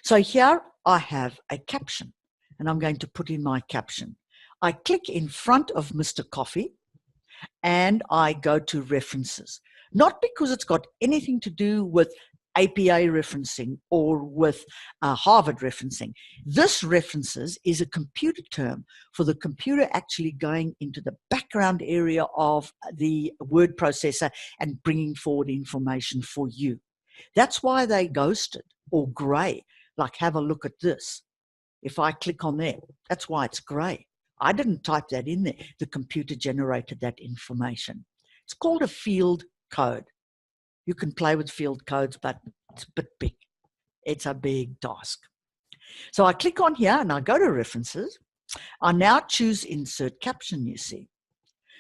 So here I have a caption, and I'm going to put in my caption. I click in front of Mr. Coffee, and I go to references. Not because it's got anything to do with APA referencing or with Harvard referencing. This references is a computer term for the computer actually going into the background area of the word processor and bringing forward information for you. That's why they ghosted or gray. Like, have a look at this. If I click on there, that's why it's gray. I didn't type that in there. The computer generated that information. It's called a field code. You can play with field codes, but it's a bit big. It's a big task. So I click on here and I go to references. I now choose insert caption, you see.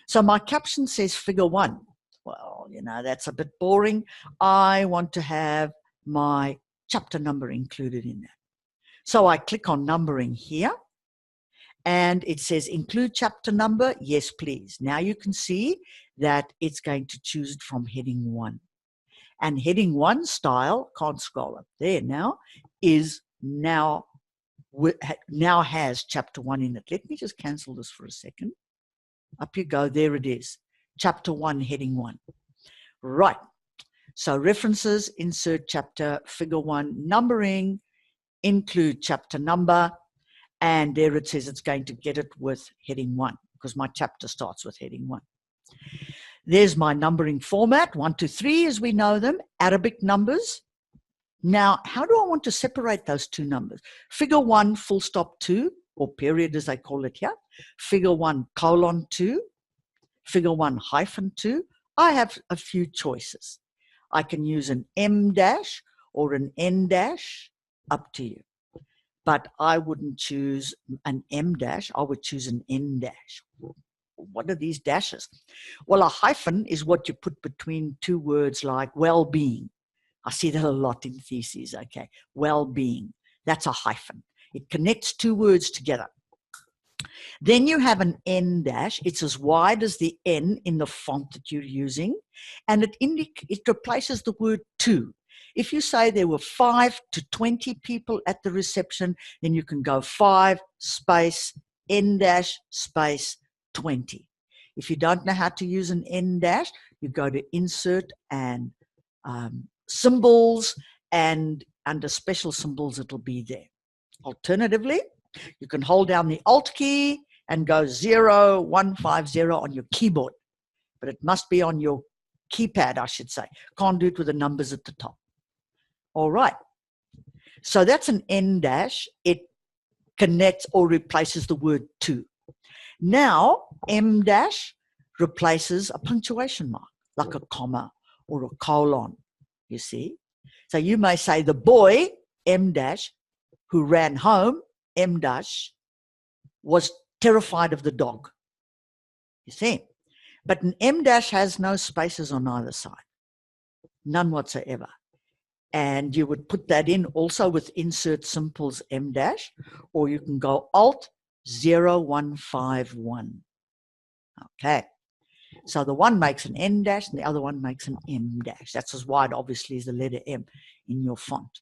So my caption says figure 1. Well, that's a bit boring. I want to have my chapter number included in that. So I click on numbering here. And it says include chapter number. Yes, please. Now you can see that it's going to choose it from heading 1. And heading 1 style, can't scroll up there now, is now has chapter 1 in it. Let me just cancel this for a second. Up you go. There it is. Chapter 1, heading 1. Right. So references, insert chapter, figure 1, numbering, include chapter number. And there it says it's going to get it with heading 1 because my chapter starts with heading 1. There's my numbering format, 1 to 3 as we know them, Arabic numbers. Now, how do I want to separate those two numbers? Figure 1, full stop 2, or period as they call it here. Figure 1, colon 2. Figure 1, hyphen 2. I have a few choices. I can use an M dash or an N dash, up to you. But I wouldn't choose an M dash, I would choose an N dash. What are these dashes? Well, a hyphen is what you put between two words like well-being. I see that a lot in theses, okay? Well-being, that's a hyphen. It connects two words together. Then you have an N dash. It's as wide as the N in the font that you're using, and it replaces the word to. If you say there were 5 to 20 people at the reception, then you can go 5 space N dash space 20. If you don't know how to use an N dash, you go to insert and symbols, and under special symbols, it'll be there. Alternatively, you can hold down the Alt key and go 0150 on your keyboard, but it must be on your keypad, I should say. Can't do it with the numbers at the top. All right. So that's an N dash. It connects or replaces the word to. Now, M dash replaces a punctuation mark, like a comma or a colon, you see. So you may say the boy, M dash, who ran home, M dash, was terrified of the dog, you see. But an M dash has no spaces on either side, none whatsoever. And you would put that in also with insert symbols M dash, or you can go Alt 0151. Okay. So the one makes an N dash and the other one makes an M dash. That's as wide, obviously, as the letter M in your font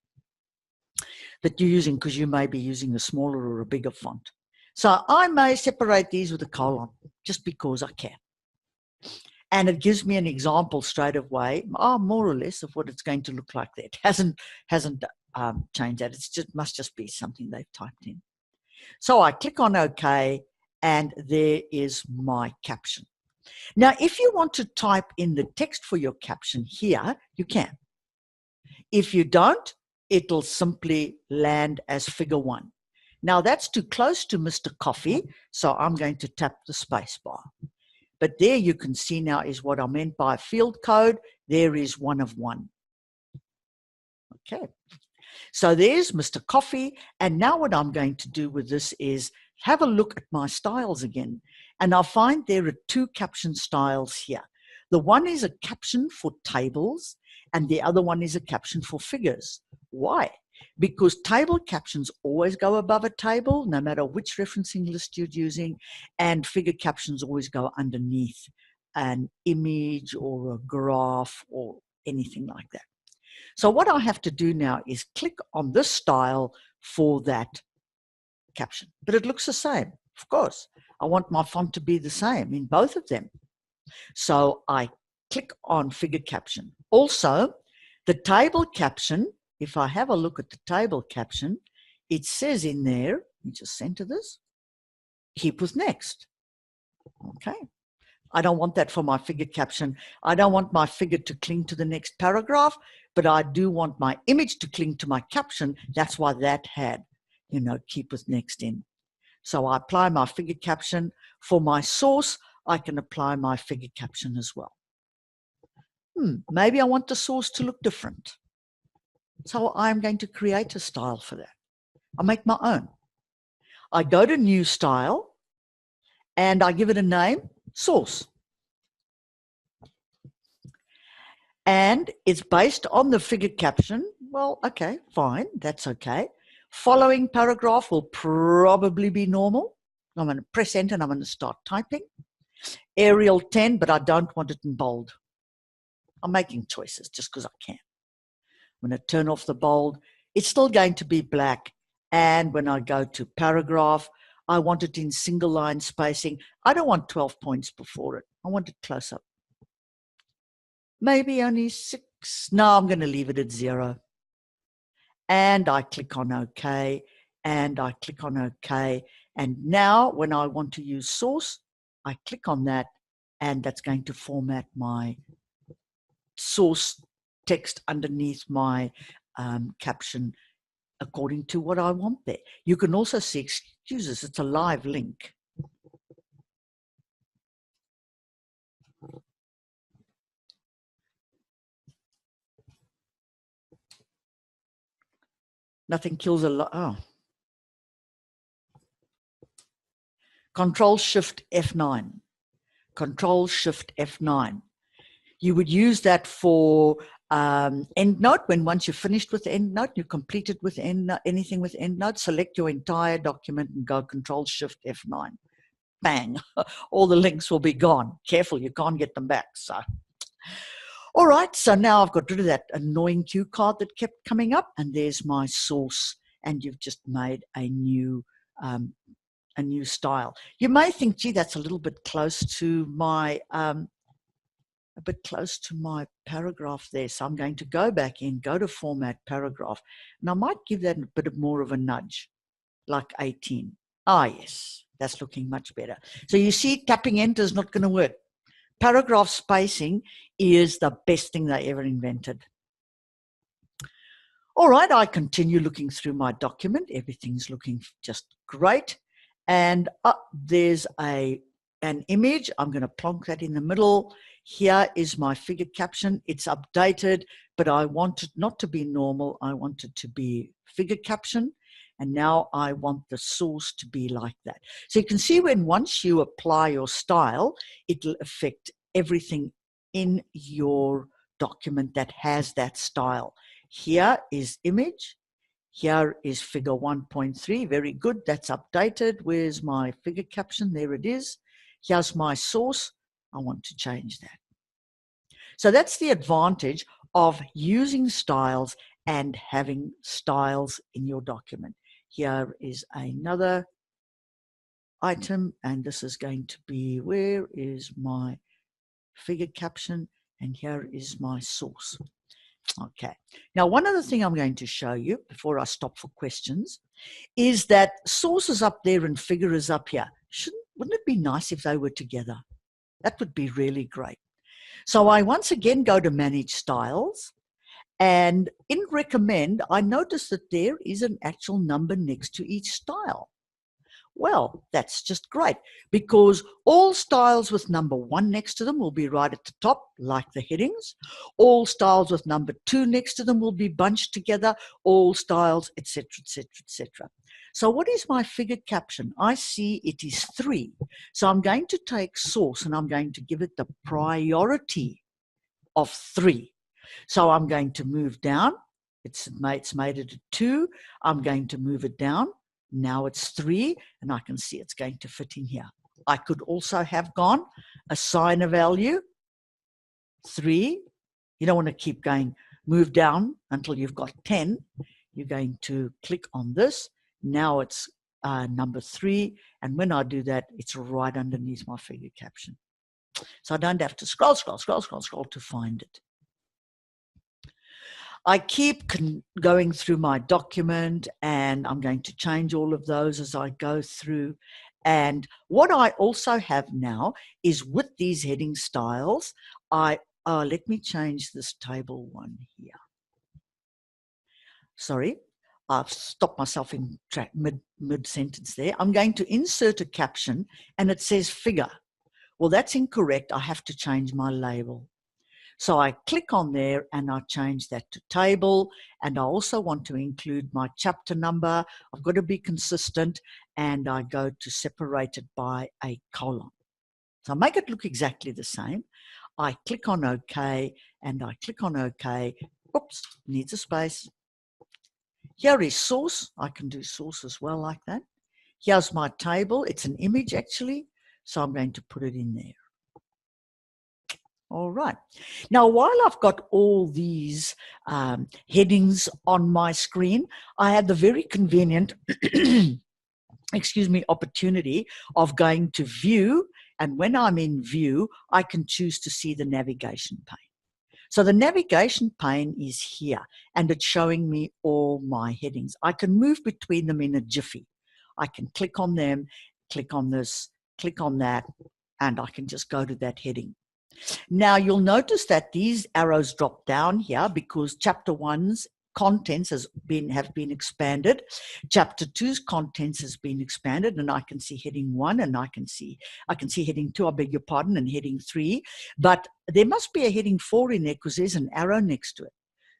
that you're using, because you may be using a smaller or a bigger font. So I may separate these with a colon just because I can. And it gives me an example straight away, more or less, of what it's going to look like there. It hasn't changed that. It must just be something they've typed in. So I click on OK, and there is my caption. Now, if you want to type in the text for your caption here, you can. If you don't, it'll simply land as figure 1. Now, that's too close to Mr. Coffee, so I'm going to tap the space bar. But there you can see now is what I meant by field code. There is 1 of 1. Okay. So there's Mr. Coffee. And now what I'm going to do with this is have a look at my styles again. And I'll find there are 2 caption styles here. The one is a caption for tables, and the other one is a caption for figures. Why? Because table captions always go above a table, no matter which referencing list you're using, and figure captions always go underneath an image or a graph or anything like that. So what I have to do now is click on this style for that caption. But it looks the same, of course. I want my font to be the same in both of them. So I click on figure caption. Also, the table caption, if I have a look at the table caption, it says in there, let me just center this, keep with next. Okay. I don't want that for my figure caption. I don't want my figure to cling to the next paragraph, but I do want my image to cling to my caption. That's why that had, keep with next in. So I apply my figure caption. For my source, I can apply my figure caption as well. Maybe I want the source to look different. So I'm going to create a style for that. I make my own. I go to new style and I give it a name, source. And it's based on the figure caption. Well, okay, fine, that's okay. Following paragraph will probably be normal. I'm going to press enter and I'm going to start typing. Arial 10, but I don't want it in bold. I'm making choices just because I can. I'm going to turn off the bold. It's still going to be black. And when I go to paragraph, I want it in single line spacing. I don't want 12 points before it. I want it close up. Maybe only 6. No, I'm going to leave it at 0. And I click on OK. And I click on OK. And now when I want to use source, I click on that. And that's going to format my source text underneath my caption according to what I want there. You can also see excuses. It's a live link. Nothing kills a lot. Oh. Control-Shift F9. Control-Shift F9. You would use that for EndNote. Once you're finished with EndNote, you completed with anything with EndNote, select your entire document and go Control-Shift F9. Bang, all the links will be gone. Careful, you can't get them back. So, all right, so now I've got rid of that annoying cue card that kept coming up, and there's my source, and you've just made a new style. You may think, gee, that's a little bit close to my paragraph there. So I'm going to go back in, go to format paragraph, and I might give that a bit more of a nudge, like 18. Ah, yes, that's looking much better. So you see, tapping enter is not going to work. Paragraph spacing is the best thing they ever invented. All right, I continue looking through my document. Everything's looking just great. And there's an image. I'm going to plonk that in the middle. Here is my figure caption. It's updated, but I want it not to be normal. I want it to be figure caption. And now I want the source to be like that. So you can see once you apply your style, it'll affect everything in your document that has that style. Here is image. Here is figure 1.3. Very good. That's updated. Where's my figure caption? There it is. Here's my source. I want to change that. So that's the advantage of using styles and having styles in your document. Here is another item, and this is going to be, where is my figure caption? And here is my source. Okay. Now, one other thing I'm going to show you before I stop for questions is that source is up there and figure is up here. Wouldn't it be nice if they were together? That would be really great. So I once again go to Manage Styles, and in Recommend, I notice that there is an actual number next to each style. Well, that's just great, because all styles with number 1 next to them will be right at the top, like the headings. All styles with number 2 next to them will be bunched together, all styles, etc., etc., etc. So what is my figure caption? I see it is 3. So I'm going to take source and I'm going to give it the priority of 3. So I'm going to move down. It's made it a 2. I'm going to move it down. Now it's 3, and I can see it's going to fit in here. I could also have gone assign a value, 3. You don't want to keep going move down until you've got 10. You're going to click on this. Now it's number 3. And when I do that, it's right underneath my figure caption. So I don't have to scroll to find it. I keep going through my document, and I'm going to change all of those as I go through. And what I also have now is with these heading styles, let me change this table one here. Sorry, I've stopped myself in mid-sentence there. I'm going to insert a caption, and it says figure. Well, that's incorrect. I have to change my label. So I click on there and I change that to table, and I also want to include my chapter number. I've got to be consistent, and I go to separated by a colon. So I make it look exactly the same. I click on OK, and I click on OK. Oops, needs a space. Here is source. I can do source as well like that. Here's my table. It's an image actually, so I'm going to put it in there. All right. Now, while I've got all these headings on my screen, I have the very convenient, opportunity of going to view. And when I'm in view, I can choose to see the navigation pane. So the navigation pane is here, and it's showing me all my headings. I can move between them in a jiffy. I can click on them, click on this, click on that, and I can just go to that heading. Now, you'll notice that these arrows drop down here because Chapter 1's contents have been expanded. Chapter 2's contents has been expanded, and I can see heading 1, and I can see heading 2, I beg your pardon, and heading 3. But there must be a heading 4 in there because there's an arrow next to it.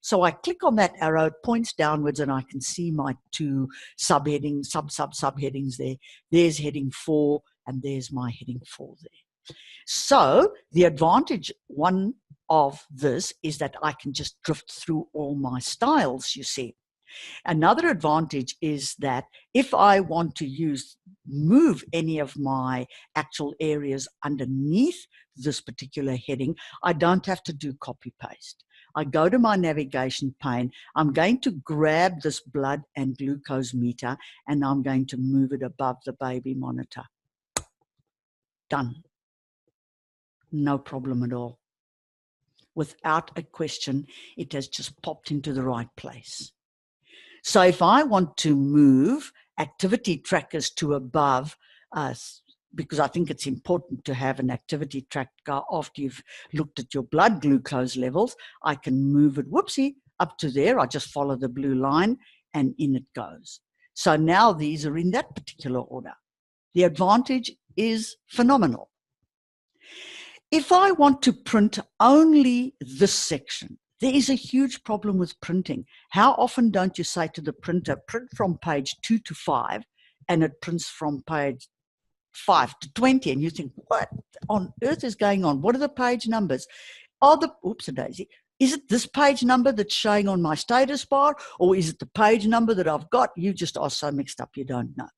So I click on that arrow, it points downwards, and I can see my 2 subheadings, subheadings there. There's heading 4, and there's my heading 4 there. So the advantage one of this is that I can just drift through all my styles, you see. Another advantage is that if I want to move any of my actual areas underneath this particular heading, I don't have to do copy paste. I go to my navigation pane, I'm going to grab this blood and glucose meter, and I'm going to move it above the baby monitor. Done. No problem at all. Without a question, it has just popped into the right place. So if I want to move activity trackers to above, because I think it's important to have an activity tracker after you've looked at your blood glucose levels, I can move it, whoopsie, up to there. I just follow the blue line and in it goes. So now these are in that particular order. The advantage is phenomenal. If I want to print only this section, there is a huge problem with printing. How often don't you say to the printer, print from page 2 to 5, and it prints from page 5 to 20, and you think, what on earth is going on? What are the page numbers? Oops-a-daisy. Is it this page number that's showing on my status bar, or is it the page number that I've got? You just are so mixed up, you don't know.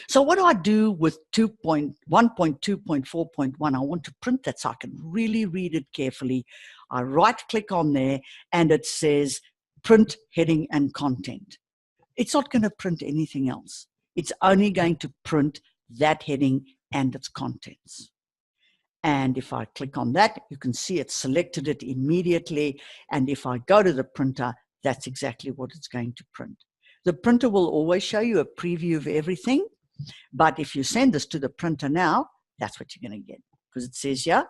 So what do I do with 1.2.4.1? I want to print that so I can really read it carefully. I right-click on there, and it says print heading and content. It's not going to print anything else. It's only going to print that heading and its contents. And if I click on that, you can see it selected it immediately. And if I go to the printer, that's exactly what it's going to print. The printer will always show you a preview of everything, but if you send this to the printer now, that's what you're going to get, because it says here,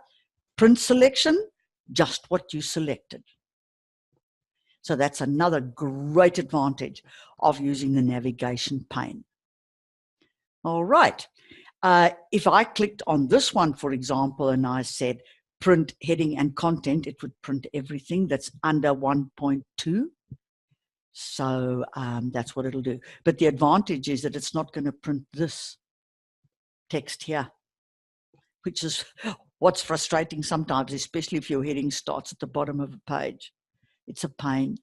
print selection, just what you selected. So that's another great advantage of using the navigation pane. All right. If I clicked on this one, for example, and I said print heading and content, it would print everything that's under 1.2. So that's what it'll do. But the advantage is that it's not going to print this text here, which is what's frustrating sometimes, especially if your heading starts at the bottom of a page. It's a pain.